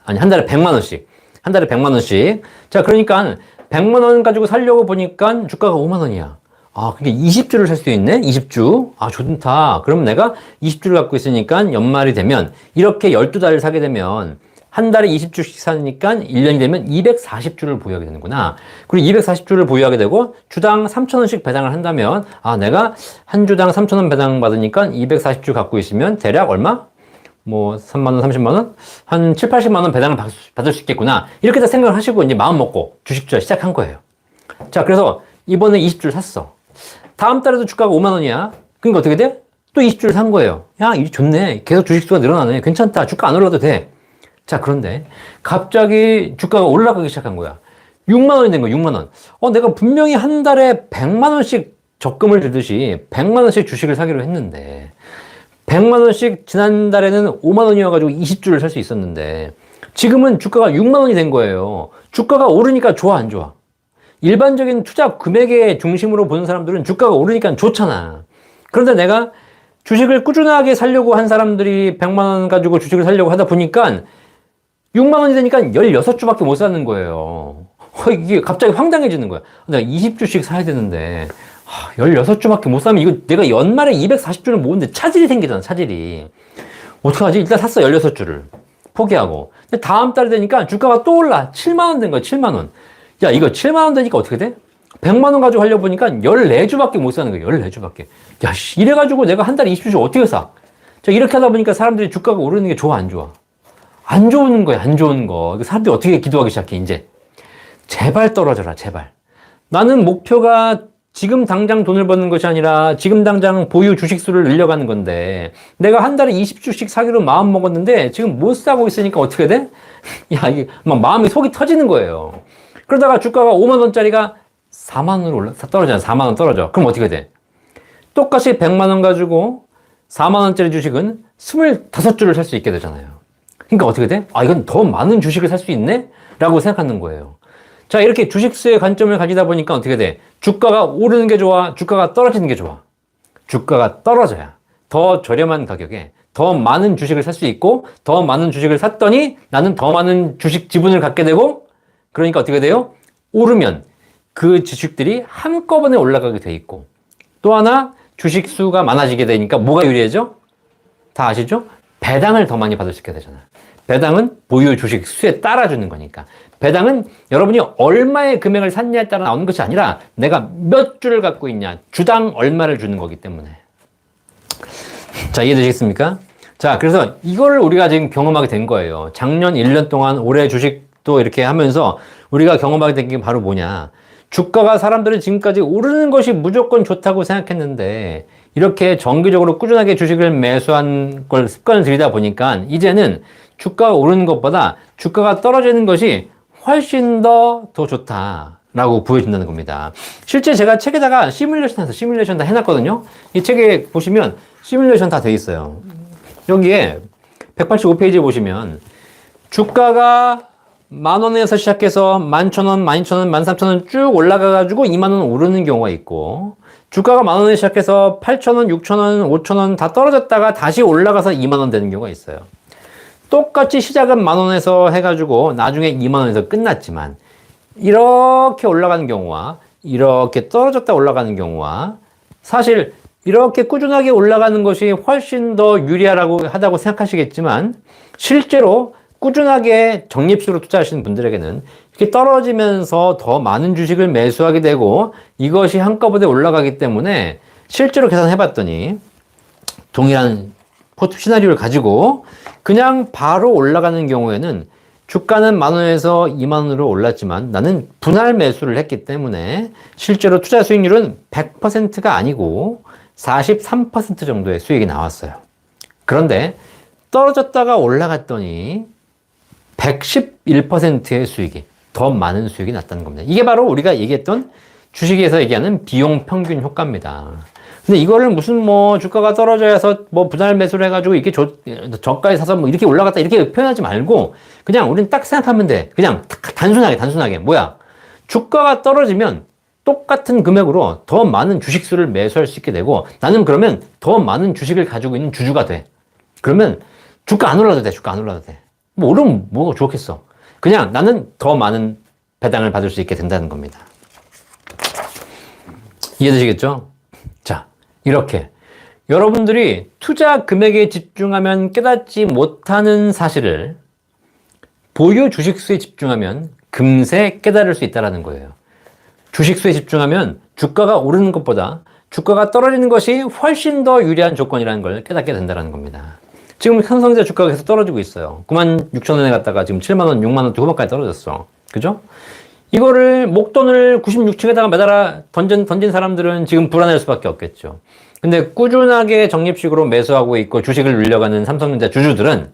Speaker 1: 아니, 한 달에 100만 원씩. 한 달에 100만 원씩. 자, 그러니까 100만 원 가지고 살려고 보니까 주가가 5만 원이야. 아, 그게 20주를 살 수 있네? 20주. 아, 좋다. 그러면 내가 20주를 갖고 있으니까 연말이 되면 이렇게 12달을 사게 되면 한 달에 20주씩 사니까 1년이 되면 240주를 보유하게 되는구나. 그리고 240주를 보유하게 되고 주당 3,000원씩 배당을 한다면 내가 한 주당 3,000원 배당 받으니까 240주 갖고 있으면 대략 얼마? 뭐 3만 원, 30만 원? 한 7, 80만 원 배당을 받을 수 있겠구나. 이렇게 다 생각을 하시고 이제 마음 먹고 주식 투자 시작한 거예요. 자, 그래서 이번에 20주를 샀어. 다음 달에도 주가가 5만 원이야. 그러니까 어떻게 돼? 또 20주를 산 거예요. 야, 이게 좋네. 계속 주식 수가 늘어나네. 괜찮다. 주가 안 올라도 돼. 자, 그런데 갑자기 주가가 올라가기 시작한 거야. 6만 원이 된 거야, 6만 원. 내가 분명히 한 달에 100만 원씩 적금을 들듯이 100만 원씩 주식을 사기로 했는데 100만 원씩 지난달에는 5만 원이어가지고 20주를 살 수 있었는데 지금은 주가가 6만 원이 된 거예요. 주가가 오르니까 좋아, 안 좋아? 일반적인 투자 금액의 중심으로 보는 사람들은 주가가 오르니까 좋잖아. 그런데 내가 주식을 꾸준하게 살려고 한 사람들이 100만 원 가지고 주식을 살려고 하다 보니까 6만 원이 되니까 16주밖에 못 사는 거예요. 이게 갑자기 황당해지는 거야. 내가 20주씩 사야 되는데 16주밖에 못 사면 이거 내가 연말에 240주를 모으는데 차질이 생기잖아, 차질이. 어떡하지? 일단 샀어, 16주를. 포기하고. 근데 다음 달에 되니까 주가가 또 올라. 7만 원 된 거야, 7만 원. 야, 이거 7만 원 되니까 어떻게 돼? 100만 원 가지고 하려고 보니까 14주밖에 못 사는 거야, 14주밖에. 야, 이래가지고 내가 한 달에 20주씩 어떻게 사? 자, 이렇게 하다 보니까 사람들이 주가가 오르는 게 좋아, 안 좋아? 안 좋은 거야, 안 좋은 거. 사람들이 어떻게 기도하기 시작해, 이제. 제발 떨어져라, 제발. 나는 목표가 지금 당장 돈을 버는 것이 아니라 지금 당장 보유 주식수를 늘려가는 건데 내가 한 달에 20주씩 사기로 마음 먹었는데 지금 못 사고 있으니까 어떻게 돼? 야, 이게 막 마음이 속이 터지는 거예요. 그러다가 주가가 5만 원짜리가 4만 원으로 떨어지잖아. 4만 원 떨어져. 그럼 어떻게 돼? 똑같이 100만 원 가지고 4만 원짜리 주식은 25주를 살 수 있게 되잖아요. 그러니까 어떻게 돼? 이건 더 많은 주식을 살 수 있네? 라고 생각하는 거예요. 자, 이렇게 주식수의 관점을 가지다 보니까 어떻게 돼? 주가가 오르는 게 좋아? 주가가 떨어지는 게 좋아? 주가가 떨어져야 더 저렴한 가격에 더 많은 주식을 살 수 있고 더 많은 주식을 샀더니 나는 더 많은 주식 지분을 갖게 되고 그러니까 어떻게 돼요? 오르면 그 주식들이 한꺼번에 올라가게 돼 있고 또 하나 주식 수가 많아지게 되니까 뭐가 유리해져? 다 아시죠? 배당을 더 많이 받을 수 있게 되잖아. 배당은 보유 주식 수에 따라주는 거니까. 배당은 여러분이 얼마의 금액을 샀냐에 따라 나오는 것이 아니라 내가 몇 주를 갖고 있냐, 주당 얼마를 주는 거기 때문에. 자, 이해되시겠습니까? 자, 그래서 이거를 우리가 지금 경험하게 된 거예요. 작년 1년 동안 올해 주식도 이렇게 하면서 우리가 경험하게 된 게 바로 뭐냐. 주가가 사람들은 지금까지 오르는 것이 무조건 좋다고 생각했는데 이렇게 정기적으로 꾸준하게 주식을 매수한 걸 습관을 들이다 보니까 이제는 주가가 오르는 것보다 주가가 떨어지는 것이 훨씬 더 좋다라고 보여진다는 겁니다. 실제 제가 책에다가 시뮬레이션 다 해놨거든요. 이 책에 보시면 시뮬레이션 다 돼 있어요. 여기에 185페이지에 보시면 주가가 10,000원에서 시작해서 11,000원, 12,000원, 13,000원 쭉 올라가가지고 20,000원 오르는 경우가 있고 주가가 10,000원에 시작해서 8,000원, 6,000원, 5,000원 다 떨어졌다가 다시 올라가서 20,000원 되는 경우가 있어요. 똑같이 시작은 10,000원에서 해가지고 나중에 20,000원에서 끝났지만 이렇게 올라가는 경우와 이렇게 떨어졌다 올라가는 경우와 사실 이렇게 꾸준하게 올라가는 것이 훨씬 더 유리하다고 생각하시겠지만 실제로 꾸준하게 적립식으로 투자하시는 분들에게는 이렇게 떨어지면서 더 많은 주식을 매수하게 되고 이것이 한꺼번에 올라가기 때문에 실제로 계산해 봤더니 동일한 시나리오를 가지고 그냥 바로 올라가는 경우에는 주가는 10,000원에서 20,000원으로 올랐지만 나는 분할 매수를 했기 때문에 실제로 투자 수익률은 100%가 아니고 43% 정도의 수익이 나왔어요. 그런데 떨어졌다가 올라갔더니 111%의 수익이, 더 많은 수익이 났다는 겁니다. 이게 바로 우리가 얘기했던 주식에서 얘기하는 비용 평균 효과입니다. 근데 이거를 무슨 뭐 주가가 떨어져야 해서 뭐 분할 매수를 해가지고 이렇게 저가에 사서 뭐 이렇게 올라갔다 이렇게 표현하지 말고 그냥 우리는 딱 생각하면 돼. 그냥 단순하게 뭐야? 주가가 떨어지면 똑같은 금액으로 더 많은 주식수를 매수할 수 있게 되고 나는 그러면 더 많은 주식을 가지고 있는 주주가 돼. 그러면 주가 안 올라도 돼. 주가 안 올라도 돼. 뭐 오르면 뭐가 좋겠어. 그냥 나는 더 많은 배당을 받을 수 있게 된다는 겁니다. 이해되시겠죠? 자, 이렇게 여러분들이 투자 금액에 집중하면 깨닫지 못하는 사실을 보유 주식수에 집중하면 금세 깨달을 수 있다는 거예요. 주식수에 집중하면 주가가 오르는 것보다 주가가 떨어지는 것이 훨씬 더 유리한 조건이라는 걸 깨닫게 된다는 겁니다. 지금 삼성전자 주가가 계속 떨어지고 있어요. 96,000원에 갔다가 지금 7만원, 6만원 후반까지 떨어졌어. 그죠? 이거를 목돈을 96층에다가 매달아 던진 사람들은 지금 불안할 수밖에 없겠죠. 근데 꾸준하게 적립식으로 매수하고 있고 주식을 늘려가는 삼성전자 주주들은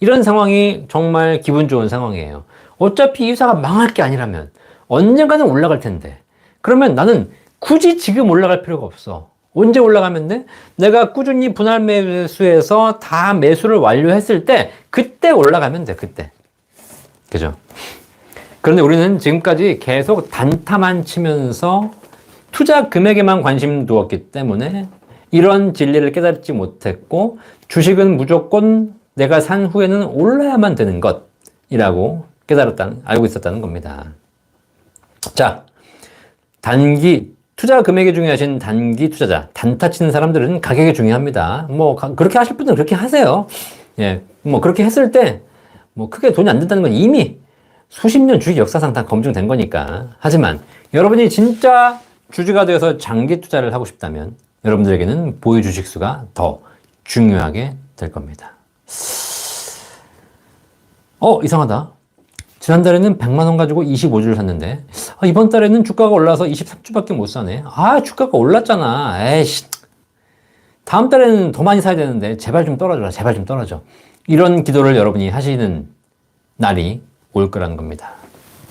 Speaker 1: 이런 상황이 정말 기분 좋은 상황이에요. 어차피 이 회사가 망할 게 아니라면 언젠가는 올라갈 텐데 그러면 나는 굳이 지금 올라갈 필요가 없어. 언제 올라가면 돼? 내가 꾸준히 분할 매수해서 다 매수를 완료했을 때 그때 올라가면 돼. 그때. 그죠? 그런데 우리는 지금까지 계속 단타만 치면서 투자 금액에만 관심 두었기 때문에 이런 진리를 깨닫지 못했고 주식은 무조건 내가 산 후에는 올라야만 되는 것이라고 알고 있었다는 겁니다. 자, 투자 금액이 중요하신 단기 투자자, 단타 치는 사람들은 가격이 중요합니다. 뭐, 그렇게 하실 분들은 그렇게 하세요. 예, 뭐, 그렇게 했을 때, 뭐, 크게 돈이 안 든다는 건 이미 수십 년 주식 역사상 다 검증된 거니까. 하지만, 여러분이 진짜 주주가 되어서 장기 투자를 하고 싶다면, 여러분들에게는 보유 주식수가 더 중요하게 될 겁니다. 이상하다. 지난달에는 100만원 가지고 25주를 샀는데 이번 달에는 주가가 올라서 23주밖에 못 사네. 주가가 올랐잖아. 에이씨. 다음 달에는 더 많이 사야 되는데 제발 좀 떨어져라. 제발 좀 떨어져. 이런 기도를 여러분이 하시는 날이 올 거라는 겁니다.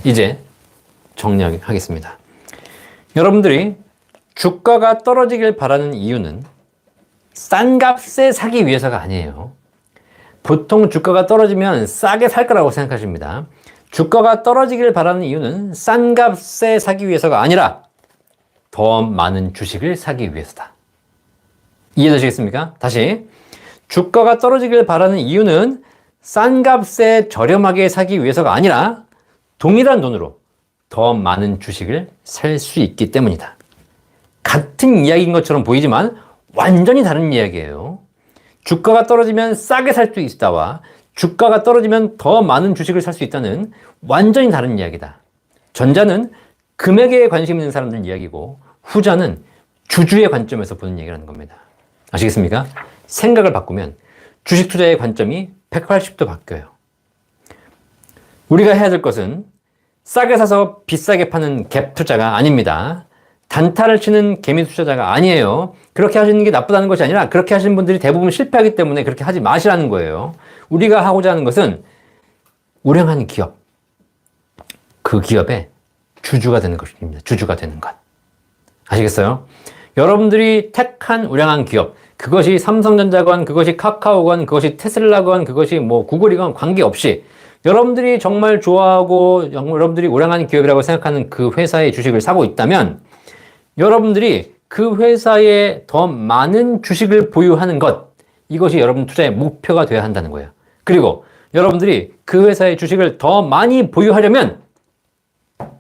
Speaker 1: 이제 정리하겠습니다. 여러분들이 주가가 떨어지길 바라는 이유는 싼 값에 사기 위해서가 아니에요. 보통 주가가 떨어지면 싸게 살 거라고 생각하십니다. 주가가 떨어지길 바라는 이유는 싼 값에 사기 위해서가 아니라 더 많은 주식을 사기 위해서다. 이해되시겠습니까? 다시. 주가가 떨어지길 바라는 이유는 싼 값에 저렴하게 사기 위해서가 아니라 동일한 돈으로 더 많은 주식을 살 수 있기 때문이다. 같은 이야기인 것처럼 보이지만 완전히 다른 이야기예요. 주가가 떨어지면 싸게 살 수 있다와 주가가 떨어지면 더 많은 주식을 살 수 있다는 완전히 다른 이야기다. 전자는 금액에 관심 있는 사람들 이야기고 후자는 주주의 관점에서 보는 얘기라는 겁니다. 아시겠습니까? 생각을 바꾸면 주식 투자의 관점이 180도 바뀌어요. 우리가 해야 될 것은 싸게 사서 비싸게 파는 갭 투자가 아닙니다. 단타를 치는 개미 투자자가 아니에요. 그렇게 하시는 게 나쁘다는 것이 아니라 그렇게 하시는 분들이 대부분 실패하기 때문에 그렇게 하지 마시라는 거예요. 우리가 하고자 하는 것은 우량한 기업, 그 기업의 주주가 되는 것입니다. 주주가 되는 것. 아시겠어요? 여러분들이 택한 우량한 기업, 그것이 삼성전자건, 그것이 카카오건, 그것이 테슬라건, 그것이 뭐 구글이건 관계없이 여러분들이 정말 좋아하고 여러분들이 우량한 기업이라고 생각하는 그 회사의 주식을 사고 있다면 여러분들이 그 회사에 더 많은 주식을 보유하는 것, 이것이 여러분 투자의 목표가 되어야 한다는 거예요. 그리고 여러분들이 그 회사의 주식을 더 많이 보유하려면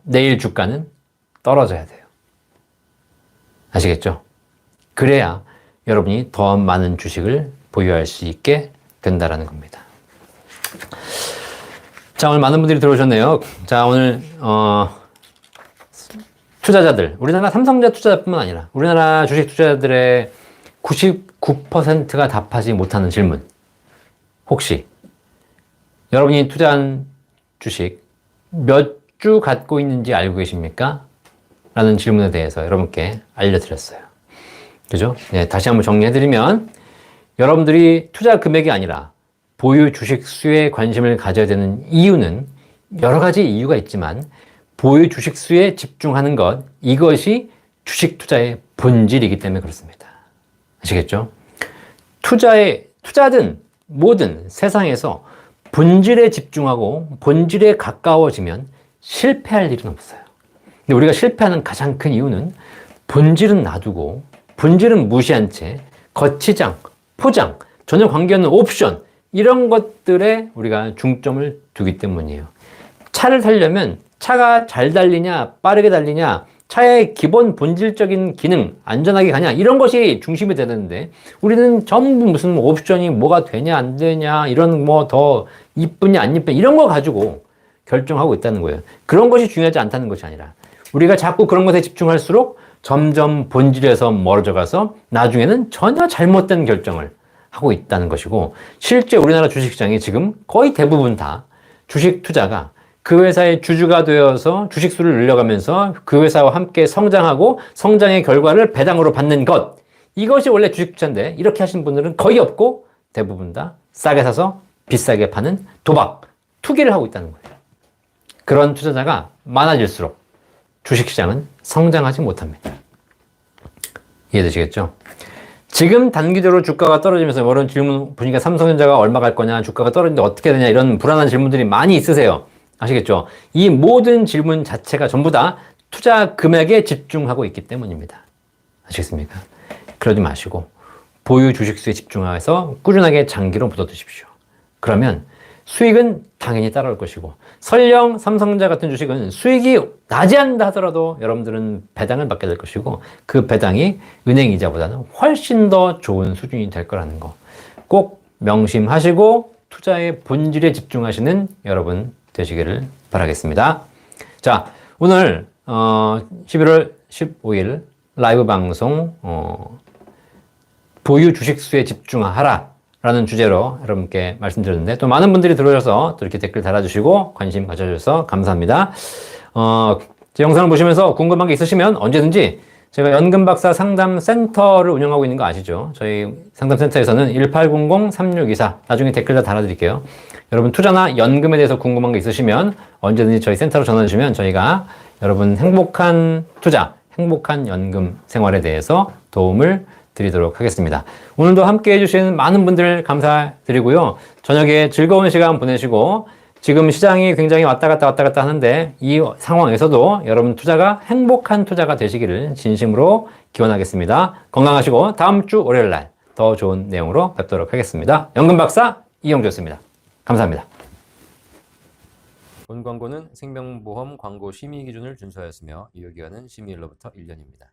Speaker 1: 내일 주가는 떨어져야 돼요. 아시겠죠? 그래야 여러분이 더 많은 주식을 보유할 수 있게 된다는 겁니다. 자, 오늘 많은 분들이 들어오셨네요. 자, 오늘, 투자자들, 우리나라 삼성전자 투자자뿐만 아니라 우리나라 주식 투자자들의 99%가 답하지 못하는 질문. 혹시 여러분이 투자한 주식 몇 주 갖고 있는지 알고 계십니까? 라는 질문에 대해서 여러분께 알려드렸어요. 그죠? 네, 다시 한번 정리해드리면 여러분들이 투자 금액이 아니라 보유 주식 수에 관심을 가져야 되는 이유는 여러 가지 이유가 있지만 보유 주식 수에 집중하는 것, 이것이 주식 투자의 본질이기 때문에 그렇습니다. 아시겠죠? 투자든 뭐든 세상에서 본질에 집중하고 본질에 가까워지면 실패할 일은 없어요. 근데 우리가 실패하는 가장 큰 이유는 본질은 놔두고 본질은 무시한 채 거치장, 포장, 전혀 관계없는 옵션 이런 것들에 우리가 중점을 두기 때문이에요. 차를 타려면 차가 잘 달리냐 빠르게 달리냐 차의 기본 본질적인 기능 안전하게 가냐 이런 것이 중심이 되는데 우리는 전부 무슨 옵션이 뭐가 되냐 안 되냐 이런 뭐 더 이쁘냐 안 이쁘냐 이런 거 가지고 결정하고 있다는 거예요. 그런 것이 중요하지 않다는 것이 아니라 우리가 자꾸 그런 것에 집중할수록 점점 본질에서 멀어져 가서 나중에는 전혀 잘못된 결정을 하고 있다는 것이고 실제 우리나라 주식시장이 지금 거의 대부분 다 주식 투자가 그 회사의 주주가 되어서 주식수를 늘려가면서 그 회사와 함께 성장하고 성장의 결과를 배당으로 받는 것 이것이 원래 주식 투자인데 이렇게 하시는 분들은 거의 없고 대부분 다 싸게 사서 비싸게 파는 도박, 투기를 하고 있다는 거예요. 그런 투자자가 많아질수록 주식시장은 성장하지 못합니다. 이해되시겠죠? 지금 단기적으로 주가가 떨어지면서 이런 질문 보니까 삼성전자가 얼마 갈 거냐, 주가가 떨어지는데 어떻게 되냐 이런 불안한 질문들이 많이 있으세요. 아시겠죠? 이 모든 질문 자체가 전부 다 투자 금액에 집중하고 있기 때문입니다. 아시겠습니까? 그러지 마시고 보유 주식수에 집중해서 꾸준하게 장기로 묻어두십시오. 그러면 수익은 당연히 따라올 것이고 설령 삼성전자 같은 주식은 수익이 나지 않는다 하더라도 여러분들은 배당을 받게 될 것이고 그 배당이 은행 이자보다는 훨씬 더 좋은 수준이 될 거라는 거 꼭 명심하시고 투자의 본질에 집중하시는 여러분 되시기를 바라겠습니다. 자, 오늘 11월 15일 라이브 방송 보유 주식수에 집중하라 라는 주제로 여러분께 말씀드렸는데 또 많은 분들이 들어오셔서 또 이렇게 댓글 달아주시고 관심 가져주셔서 감사합니다. 제 영상을 보시면서 궁금한 게 있으시면 언제든지 제가 연금박사 상담센터를 운영하고 있는 거 아시죠? 저희 상담센터에서는 1800-3624 나중에 댓글 다 달아드릴게요. 여러분 투자나 연금에 대해서 궁금한 게 있으시면 언제든지 저희 센터로 전화 주시면 저희가 여러분 행복한 투자, 행복한 연금 생활에 대해서 도움을 드리도록 하겠습니다. 오늘도 함께 해주신 많은 분들 감사드리고요. 저녁에 즐거운 시간 보내시고 지금 시장이 굉장히 왔다 갔다 하는데 이 상황에서도 여러분 투자가 행복한 투자가 되시기를 진심으로 기원하겠습니다. 건강하시고 다음 주 월요일 날 더 좋은 내용으로 뵙도록 하겠습니다. 연금박사 이영주였습니다. 감사합니다.
Speaker 2: 본 광고는 생명보험 광고 심의 기준을 준수하였으며 유효기간은 심의일로부터 1년입니다.